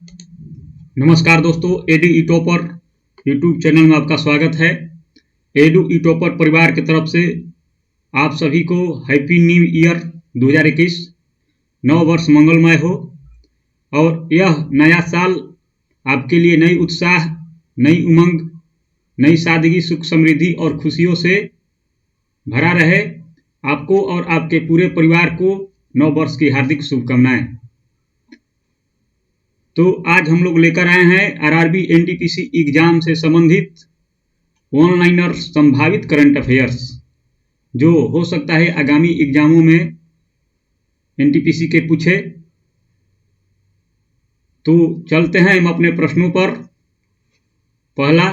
नमस्कार दोस्तों, एडू ई topper YouTube channel में आपका स्वागत है। एडू ई टॉपर परिवार की तरफ से आप सभी को हैप्पी न्यू ईयर 2021। नव वर्ष मंगलमय हो और यह नया साल आपके लिए नई उत्साह, नई उमंग, नई सादगी, सुख समृद्धि और खुशियों से भरा रहे। आपको और आपके पूरे परिवार को नव वर्ष की हार्दिक शुभकामनाएं। तो आज हम लोग लेकर आए हैं आरआरबी एनटीपीसी एग्जाम से संबंधित ऑनलाइनर संभावित करंट अफेयर्स, जो हो सकता है आगामी एग्जामों में एनटीपीसी के पूछे। तो चलते हैं हम अपने प्रश्नों पर। पहला,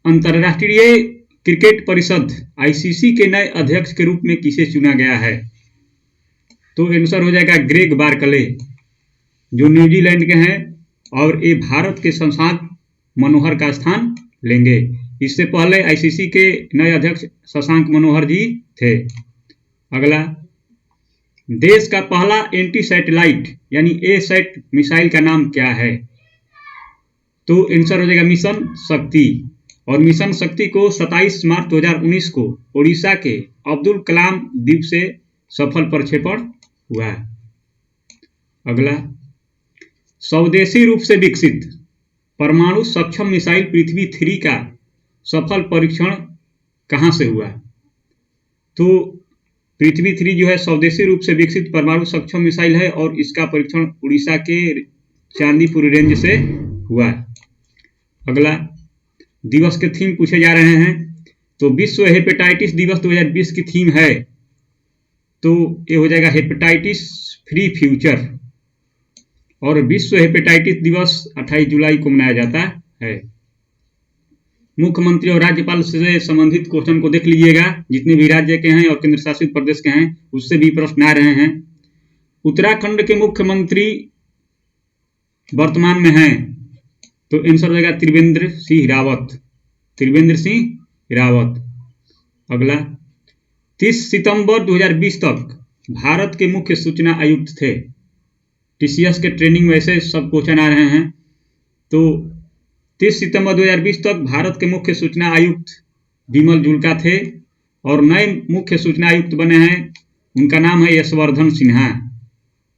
अंतर्राष्ट्रीय क्रिकेट परिषद आईसीसी के नए अध्यक्ष के रूप में किसे चुना गया है? तो आंसर हो जाएगा ग्रेग बार्कले, जो न्यूजीलैंड के हैं और ये भारत के शशांक मनोहर का स्थान लेंगे। इससे पहले आईसीसी के नए अध्यक्ष शशांक मनोहर जी थे। अगला, देश का पहला एंटी सैटेलाइट यानी ए-सैट मिसाइल का नाम क्या है? तो आंसर हो जाएगा मिशन शक्ति। और मिशन शक्ति को 27 मार्च 2019 को ओडिशा के अब्दुल कलाम द्वीप से सफल प्रक्षेपण हुआ। अगला, स्वदेशी रूप से विकसित परमाणु सक्षम मिसाइल पृथ्वी 3 का सफल परीक्षण कहां से हुआ? तो पृथ्वी 3 जो है स्वदेशी रूप से विकसित परमाणु सक्षम मिसाइल है और इसका परीक्षण उड़ीसा के चांदीपुर रेंज से हुआ। अगला, दिवस के थीम पूछे जा रहे हैं। तो विश्व हेपेटाइटिस दिवस 2020 की थीम है, तो ये हो जाएगा हेपेटाइटिस फ्री फ्यूचर। और विश्व हेपेटाइटिस दिवस 28 जुलाई को मनाया जाता है। मुख्यमंत्री और राज्यपाल से संबंधित क्वेश्चन को देख लीजिएगा, जितने भी राज्य के हैं और केंद्र शासित प्रदेश के हैं उससे भी प्रश्न आ रहे हैं। उत्तराखंड के मुख्यमंत्री वर्तमान में हैं, तो आंसर हो जाएगा त्रिवेंद्र सिंह रावत। त्रिवेंद्र सिंह रावत। अगला, 30 सितंबर 2020 तक भारत के मुख्य सूचना आयुक्त थे। टीसीएस के ट्रेनिंग में ऐसे सब क्वेश्चन आ रहे हैं। तो 30 सितंबर 2020 तक भारत के मुख्य सूचना आयुक्त विमल जुल्का थे और नए मुख्य सूचना आयुक्त बने हैं, उनका नाम है यशवर्धन सिन्हा।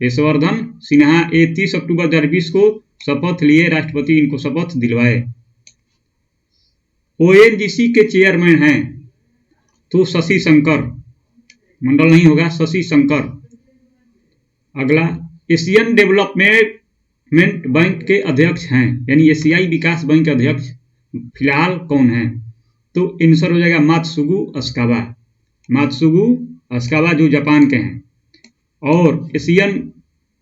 यशवर्धन सिन्हा ये 30 अक्टूबर 2020 को शपथ लिए, राष्ट्रपति इनको शपथ दिलवाए। ओएनजीसी के चेयरमैन हैं तो शशि शंकर, मंडल नहीं होगा, शशि शंकर। अगला, एशियन डेवलपमेंट बैंक के अध्यक्ष हैं यानी एशियाई विकास बैंक के अध्यक्ष फिलहाल कौन है? तो आंसर हो जाएगा मात्सुगु अस्कावा। मात्सुगु अस्कावा जो जापान के हैं। और एशियन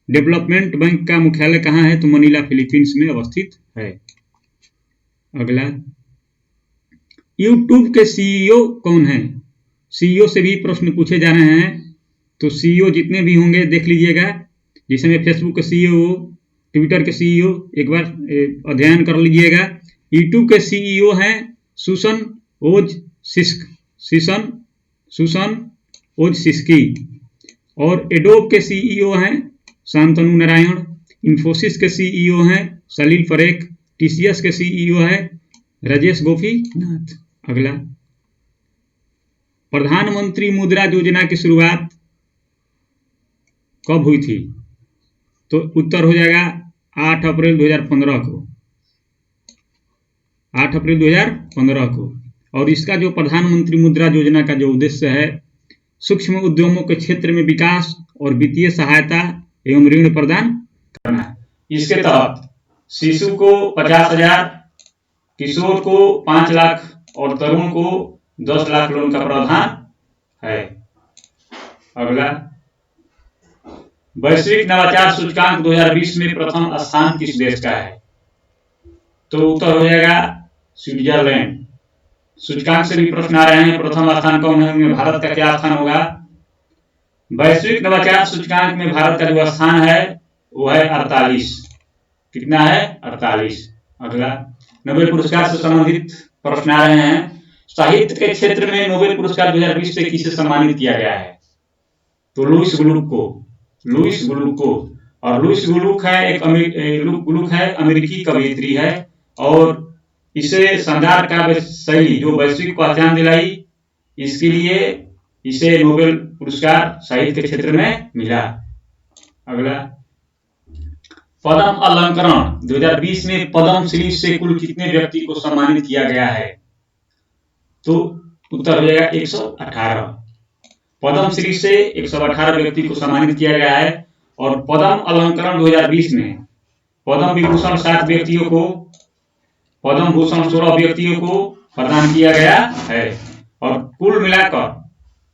डेवलपमेंट बैंक का मुख्यालय कहाँ है? तो मनीला फिलीपींस में अवस्थित है। अगला, यूट्यूब के सीईओ कौन है? सीईओ से भी प्रश्न पूछे जा रहे हैं। तो सीईओ जितने भी होंगे देख लीजिएगा, जिसमें फेसबुक के सीईओ, ट्विटर के सीईओ एक बार अध्ययन कर लीजिएगा। यूट्यूब के सीईओ हैं सुसन ओज सिस्की। और एडोब के सीईओ हैं शांतनु नारायण। इन्फोसिस के सीईओ हैं सलील परेख। टीसीएस के सीईओ हैं राजेश गोपीनाथ। अगला, प्रधानमंत्री मुद्रा योजना की शुरुआत कब हुई थी? तो उत्तर हो जाएगा 8 अप्रैल 2015 को। 8 अप्रैल 2015 को। और इसका जो प्रधानमंत्री मुद्रा योजना का जो उद्देश्य है, सूक्ष्म उद्यमों के क्षेत्र में विकास और वित्तीय सहायता एवं ऋण प्रदान करना है। इसके तहत शिशु को 50,000, किशोर को 5 लाख और तरुण को 10 लाख लोन का प्रावधान है। अगला, वैश्विक नवाचार सूचकांक 2020 में प्रथम स्थान किस देश का है? तो उत्तर हो जाएगा स्विट्जरलैंड। सूचकांक से भी प्रश्न आ रहे हैं, प्रथम स्थान कौन है, उनमें भारत का क्या स्थान होगा? वैश्विक नवाचार सूचकांक में भारत का जो स्थान है वो है 48। कितना है? 48। अगला, नोबेल पुरस्कार से संबंधित प्रश्न आ रहे हैं। साहित्य के क्षेत्र में नोबेल पुरस्कार 2020 से किसे सम्मानित किया गया है? तो लुईस ग्लुक को। और लुइस गुलुक है गुलुक है, अमेरिकी कवयित्री है और इसे शानदार काव्य शैली जो वैश्विक पहचान दिलाई, इसके लिए इसे नोबेल पुरस्कार साहित्य के क्षेत्र में मिला। अगला, पद्म अलंकरण 2020 में पद्म श्री से कुल कितने व्यक्ति को सम्मानित किया गया है? तो उत्तर हो जाएगा 118। पद्म श्री से 118 व्यक्ति को सम्मानित किया गया है और पद्म अलंकरण 2020 में पद्म विभूषण 7 व्यक्तियों को, पद्म भूषण 16 व्यक्तियों को प्रदान किया गया है और कुल मिलाकर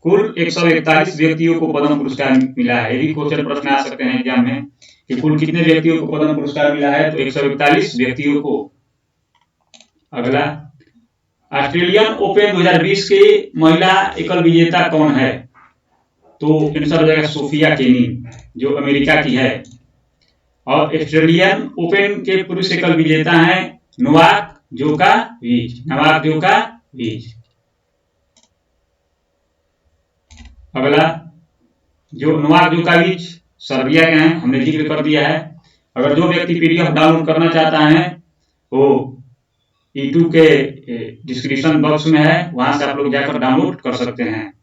कुल 141 व्यक्तियों को पद्म पुरस्कार मिला है। ये भी क्वेश्चन प्रश्न आ सकते हैं एग्जाम में कि कुल कितने व्यक्तियों को पद्म पुरस्कार मिला है, तो 141 व्यक्तियों को। अगला, ऑस्ट्रेलियन ओपन 2020 के महिला एकल विजेता कौन है? तो आंसर हो जाएगा सोफिया केनिन जो अमेरिका की है। और ऑस्ट्रेलियन ओपन के पुरुष एकल विजेता हैं नोवाक जोकोविच। अगला, जो नोवाक जोकोविच सर्बिया के हैं, हमने जिक्र कर दिया है। अगर जो व्यक्ति पीडीएफ डाउनलोड करना चाहता है वो यूट्यूब के डिस्क्रिप्शन बॉक्स में है, वहां से आप लोग जाकर डाउनलोड कर सकते हैं।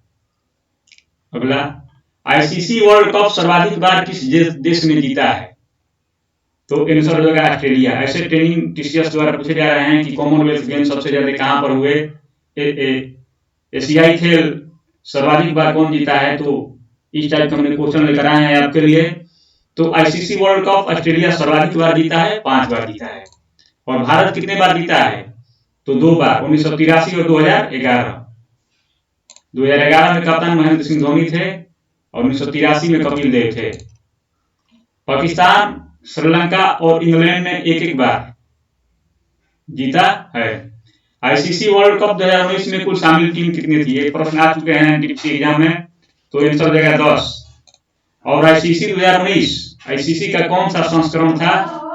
अगला, आईसीसी वर्ल्ड कप सर्वाधिक बार किस देश में जीता है? तो आंसर हो जाएगा ऑस्ट्रेलिया। ऐसे ट्रेनिंग टीसीएस द्वारा पूछे जा रहे हैं कि कॉमनवेल्थ गेम सबसे ज्यादा कहां पर हुए, एशियाई खेल सर्वाधिक बार कौन जीता है, तो इस टाइप का हमने क्वेश्चन लेकर आए हैं आपके लिए। तो आईसीसी वर्ल्ड कप ऑस्ट्रेलिया सर्वाधिक बार जीता है, 5 बार जीता है। और भारत कितने बार जीता है? तो 2 बार, 1983 और 2011। 2011 में कप्तान महेंद्र सिंह धोनी थे और 1983 में कपिल देव थे। पाकिस्तान, श्रीलंका और इंग्लैंड ने एक बार जीता है। आईसीसी वर्ल्ड कप 2019 में कुल शामिल टीम कितनी थी? एक प्रश्न आ चुके हैं डीपीसी एग्जाम में, तो आंसर हो जाएगा 10। और आईसीसी 2019 आईसीसी का कौन सा संस्करण था?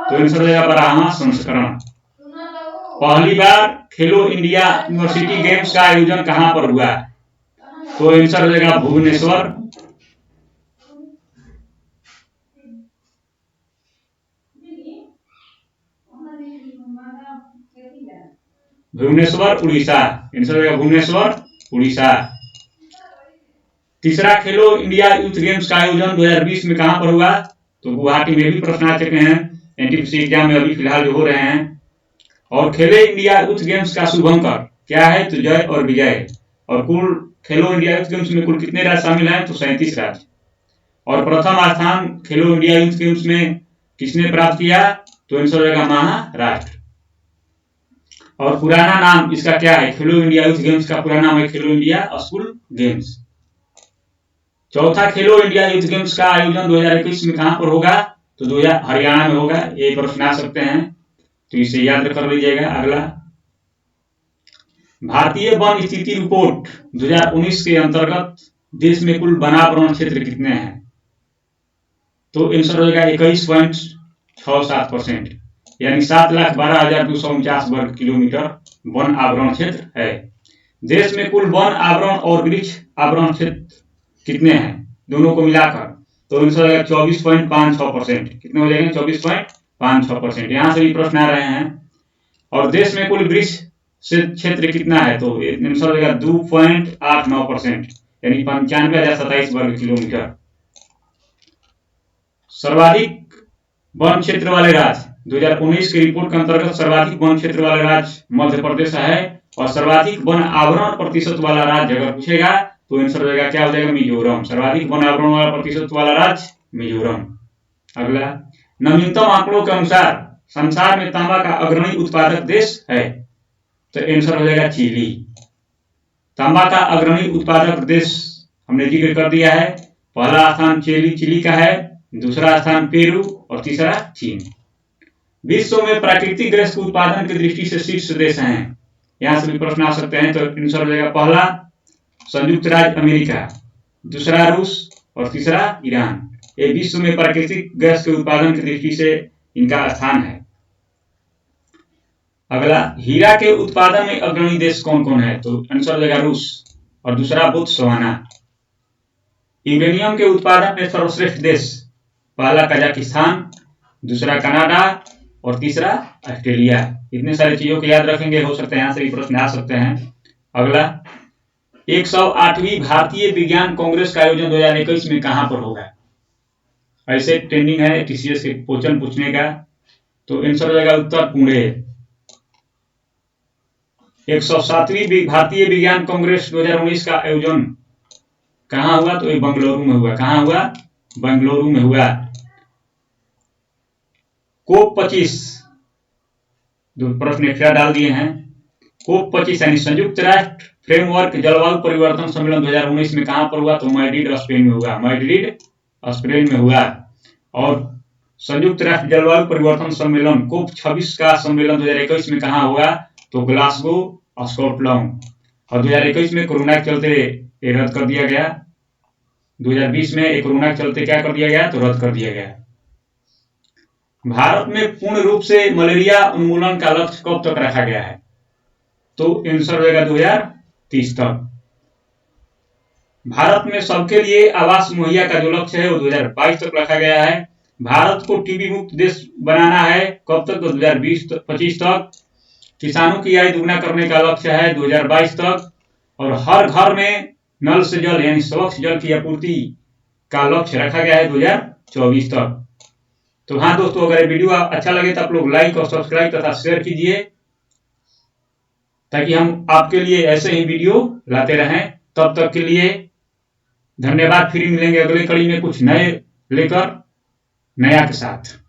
तो आंसर हो जाएगा 12वां संस्करण। पहली बार खेलो इंडिया यूनिवर्सिटी गेम्स का आयोजन कहां पर हुआ? तो आंसर हो जाएगा भुवनेश्वर। उड़ीसा। आंसर हो जाएगा भुवनेश्वर, उड़ीसा। तीसरा, खेलो इंडिया यूथ गेम्स का आयोजन 2020 में कहां पर हुआ? तो गुवाहाटी में भी प्रश्न आ चुके हैं एनटीपीसी एग्जाम में अभी फिलहाल जो हो रहे हैं। और खेलो इंडिया यूथ गेम्स का शुभंकर क्या है? तो जय और विजय। और कुल खेलो इंडिया यूथ गेम्स में कुल कितने राज्य शामिल हैं? तो 37 राज्य। और प्रथम स्थान खेलो इंडिया यूथ गेम्स में किसने प्राप्त किया? तो आंसर हो जाएगा महाराष्ट्र। और पुराना नाम इसका क्या है? खेलो इंडिया यूथ गेम्स का पुराना नाम है खेलो इंडिया स्कूल गेम्स। चौथा, खेलो इंडिया यूथ गेम्स का आयोजन 2021 में कहां पर होगा? तो हरियाणा में होगा। ये प्रश्न आ सकते हैं, तो इसे याद कर लीजिएगा। अगला, भारतीय वन स्थिति रिपोर्ट 2019 के अंतर्गत देश में कुल वनावरण क्षेत्र कितने हैं? तो आंसर हो जाएगा 21.67%, यानी 7,12,249 वर्ग किलोमीटर वन आवरण क्षेत्र है। देश में कुल वन आवरण और वृक्ष आवरण क्षेत्र कितने हैं दोनों को मिलाकर? तो आंसर हो जाएगा 24.56%। कितने हो जाएंगे? 24.56%। यहां से भी प्रश्न आ रहे हैं। और देश में कुल वृक्ष क्षेत्र कितना है? तो आंसर हो जाएगा 2.89%, यानी 95,027 वर्ग किलोमीटर। सर्वाधिक वन क्षेत्र वाले राज्य 2019 की रिपोर्ट के अंतर्गत सर्वाधिक वन क्षेत्र वाले राज्य मध्य प्रदेश है। और सर्वाधिक वन आवरण प्रतिशत वाला राज्य अगर पूछेगा तो आंसर हो जाएगा क्या हो जाएगा? मिजोरम। सर्वाधिक वन आवरण वाला प्रतिशत वाला राज्य मिजोरम। अगला, नवीनतम आंकड़ों के अनुसार संसार में तांबा का अग्रणी उत्पादक देश है? तो आंसर हो जाएगा चिली। तांबा का अग्रणी उत्पादक देश हमने जिक्र कर दिया है। पहला स्थान चिली का है, दूसरा स्थान पेरू और तीसरा चीन। विश्व में प्राकृतिक गैस के उत्पादन की दृष्टि से शीर्ष देश हैं। यहां से भी प्रश्न आ सकते हैं, तो आंसर हो जाएगा पहला संयुक्त राज्य अमेरिका, दूसरा रूस और तीसरा ईरान। ये विश्व में प्राकृतिक गैस के उत्पादन की दृष्टि से इनका स्थान है। अगला, हीरा के उत्पादन में अग्रणी देश कौन कौन है? तो आंसर हो जाएगा रूस और दूसरा बोत्सवाना। यूरेनियम के उत्पादन में सर्वश्रेष्ठ देश पहला कजाकिस्तान, दूसरा कनाडा और तीसरा ऑस्ट्रेलिया। इतने सारे चीजों को याद रखेंगे, हो सकता है यहाँ से भी प्रश्न आ सकते हैं। अगला 108वीं भारतीय विज्ञान कांग्रेस का आयोजन 2021 में कहां पर होगा? ऐसे ट्रेंडिंग है टीसीएस के क्वेश्चन पूछने का, तो आंसर हो जाएगा उत्तर पुणे। 107वीं भारतीय विज्ञान कांग्रेस 2019 का आयोजन कहां हुआ? तो ये बेंगलुरु में हुआ। कहां हुआ? बेंगलुरु में हुआ। COP25 जो प्रश्न एक्स्ट्रा डाल दिए हैं, COP25 यानी संयुक्त राष्ट्र फ्रेमवर्क जलवायु परिवर्तन सम्मेलन 2019 में कहां पर हुआ? तो मैड्रिड स्पेन में हुआ। मैड्रिड स्पेन में हुआ। और संयुक्त राष्ट्र जलवायु परिवर्तन सम्मेलन COP26 का सम्मेलन 2021 में कहां हुआ? तो ग्लासगो स्कॉटलैंड। और 2021 में कोरोना के चलते ये रद्द कर दिया गया। 2020 में कोरोना के चलते क्या कर दिया गया? तो रद्द कर दिया गया। भारत में पूर्ण रूप से मलेरिया उन्मूलन का लक्ष्य कब तक रखा गया है? तो आंसर होगा 2030 तक। भारत में सबके लिए आवास मुहैया का जो लक्ष्य है वो 2022 तक रखा गया है। भारत को टीबी मुक्त देश बनाना है कब तक? तो 2020-25 तक। किसानों की आय दुगना करने का लक्ष्य है 2022 तक। और हर घर में नल से जल यानी स्वच्छ जल की आपूर्ति का लक्ष्य रखा गया है 2024 तक। तो हाँ दोस्तों, अगर ये वीडियो अच्छा लगे तो आप लोग लाइक और सब्सक्राइब तथा शेयर कीजिए, ताकि हम आपके लिए ऐसे ही वीडियो लाते रहें। तब तक के लिए धन्यवाद। फिर मिलेंगे अगले कड़ी में कुछ नए लेकर, नया के साथ।